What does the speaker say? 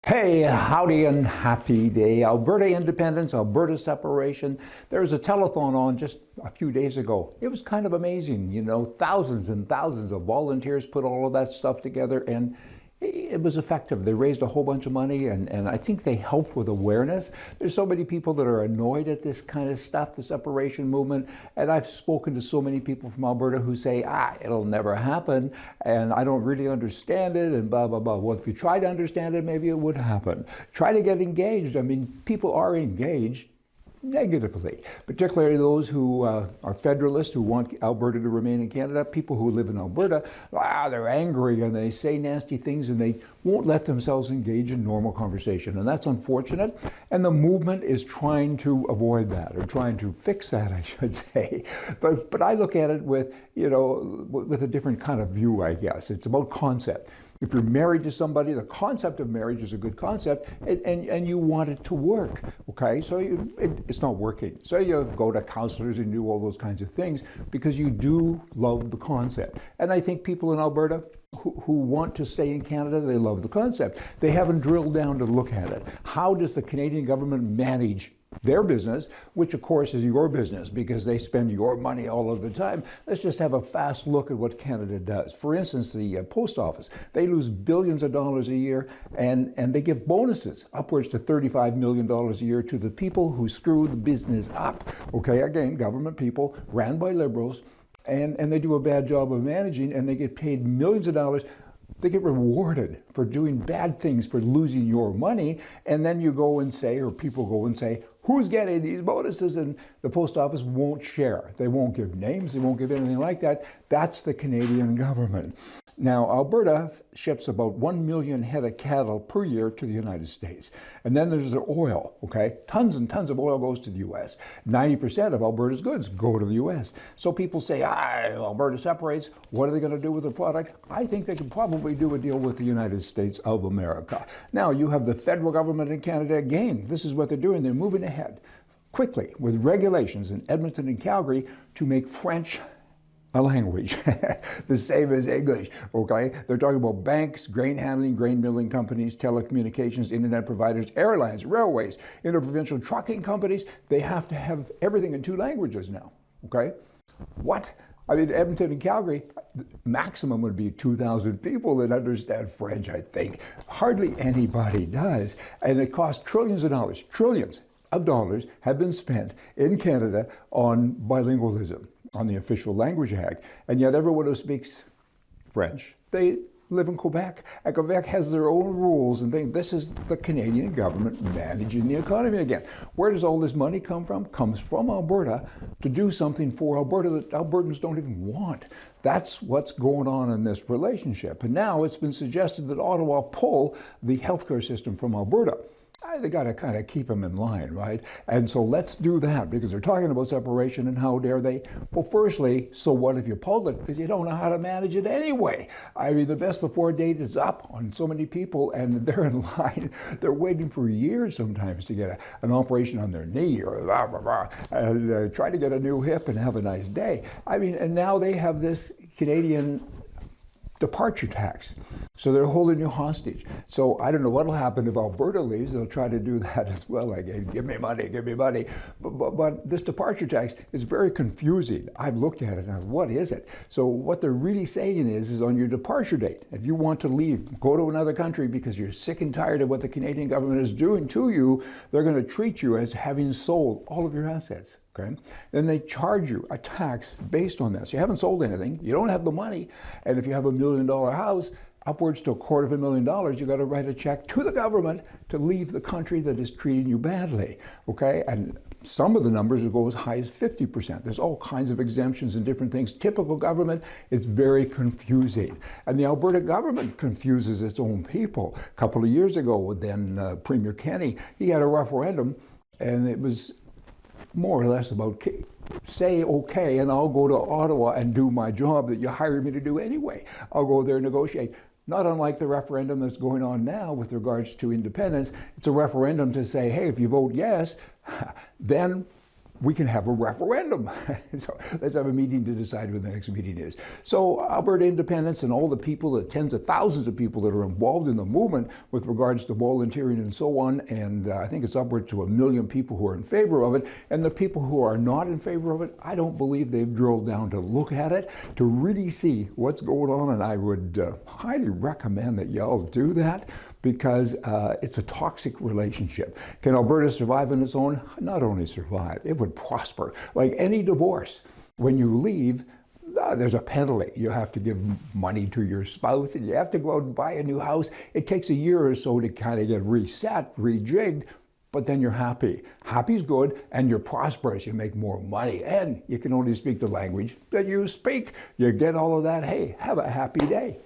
Hey, howdy and happy day. Alberta independence, Alberta separation. There was a telethon on just a few days ago. It was kind of amazing, thousands and thousands of volunteers put all of that stuff together, and it was effective. They raised a whole bunch of money, and I think they helped with awareness. There's so many people that are annoyed at this kind of stuff, the separation movement, and I've spoken to so many people from Alberta who say, it'll never happen, and I don't really understand it, and blah, blah, blah. Well, if you try to understand it, maybe it would happen. Try to get engaged. I mean, people are engaged negatively, particularly those who are federalists who want Alberta to remain in Canada. People who live in Alberta, they're angry and they say nasty things and they won't let themselves engage in normal conversation, and that's unfortunate. And the movement is trying to avoid that, or trying to fix that, I should say. But I look at it with a different kind of view, I guess. It's about concept. If you're married to somebody, the concept of marriage is a good concept, and you want it to work, okay? So it's not working. So you go to counselors and do all those kinds of things because you do love the concept. And I think people in Alberta who want to stay in Canada, they love the concept. They haven't drilled down to look at it. How does the Canadian government manage their business, which of course is your business because they spend your money all of the time? Let's just have a fast look at what Canada does. For instance, the post office, they lose billions of dollars a year, and they give bonuses upwards to $35 million a year to the people who screw the business up. Okay, again, government people ran by Liberals, and they do a bad job of managing, and they get paid millions of dollars. They get rewarded for doing bad things, for losing your money, and then you go and say, or people go and say, who's getting these bonuses? And the post office won't share. They won't give names. They won't give anything like that. That's the Canadian government. Now, Alberta ships about 1 million head of cattle per year to the United States. And then there's the oil, okay? Tons and tons of oil goes to the U.S. 90% of Alberta's goods go to the U.S. So people say, Alberta separates. What are they going to do with the product? I think they could probably do a deal with the United States of America. Now, you have the federal government in Canada again. This is what they're doing. They're moving ahead quickly with regulations in Edmonton and Calgary to make French a language, the same as English, okay? They're talking about banks, grain handling, grain milling companies, telecommunications, internet providers, airlines, railways, interprovincial trucking companies. They have to have everything in 2 languages now, okay? What? I mean, Edmonton and Calgary, maximum would be 2,000 people that understand French, I think. Hardly anybody does. And it costs trillions of dollars have been spent in Canada on bilingualism, on the Official Language Act, and yet everyone who speaks French, they live in Quebec, and Quebec has their own rules and things. This is the Canadian government managing the economy again. Where does all this money come from? Comes from Alberta to do something for Alberta that Albertans don't even want. That's what's going on in this relationship. And now it's been suggested that Ottawa pull the healthcare system from Alberta. They got to kind of keep them in line, right? And so let's do that, because they're talking about separation, and how dare they? Well, firstly, so what if you pulled it? Because you don't know how to manage it anyway. I mean, the best before date is up on so many people, and they're in line. They're waiting for years sometimes to get an operation on their knee, or blah, blah, blah, and try to get a new hip and have a nice day. I mean, and now they have this Canadian departure tax. So they're holding you hostage. So I don't know what'll happen if Alberta leaves. They'll try to do that as well. Like, give me money, give me money. But this departure tax is very confusing. I've looked at it and what is it? So what they're really saying is on your departure date, if you want to leave, go to another country because you're sick and tired of what the Canadian government is doing to you, they're going to treat you as having sold all of your assets. Okay? Then they charge you a tax based on that. So you haven't sold anything, you don't have the money, and if you have $1 million house, upwards to $250,000, you got to write a check to the government to leave the country that is treating you badly. Okay? And some of the numbers will go as high as 50%. There's all kinds of exemptions and different things. Typical government, it's very confusing. And the Alberta government confuses its own people. A couple of years ago, then Premier Kenney, he had a referendum, and it was more or less about say okay, and I'll go to Ottawa and do my job that you hired me to do anyway. I'll go there and negotiate. Not unlike the referendum that's going on now with regards to independence. It's a referendum to say, hey, if you vote yes, then we can have a referendum. So let's have a meeting to decide when the next meeting is. So Alberta independence and all the people, the tens of thousands of people that are involved in the movement with regards to volunteering and so on, and I think it's upward to 1 million people who are in favor of it, and the people who are not in favor of it, I don't believe they've drilled down to look at it, to really see what's going on, and I would highly recommend that y'all do that, because it's a toxic relationship. Can Alberta survive on its own? Not only survive, it would prosper. Like any divorce, when you leave, there's a penalty. You have to give money to your spouse, and you have to go out and buy a new house. It takes a year or so to kind of get reset, rejigged, but then you're happy. Happy's good, and you're prosperous. You make more money, and you can only speak the language that you speak. You get all of that. Hey, have a happy day.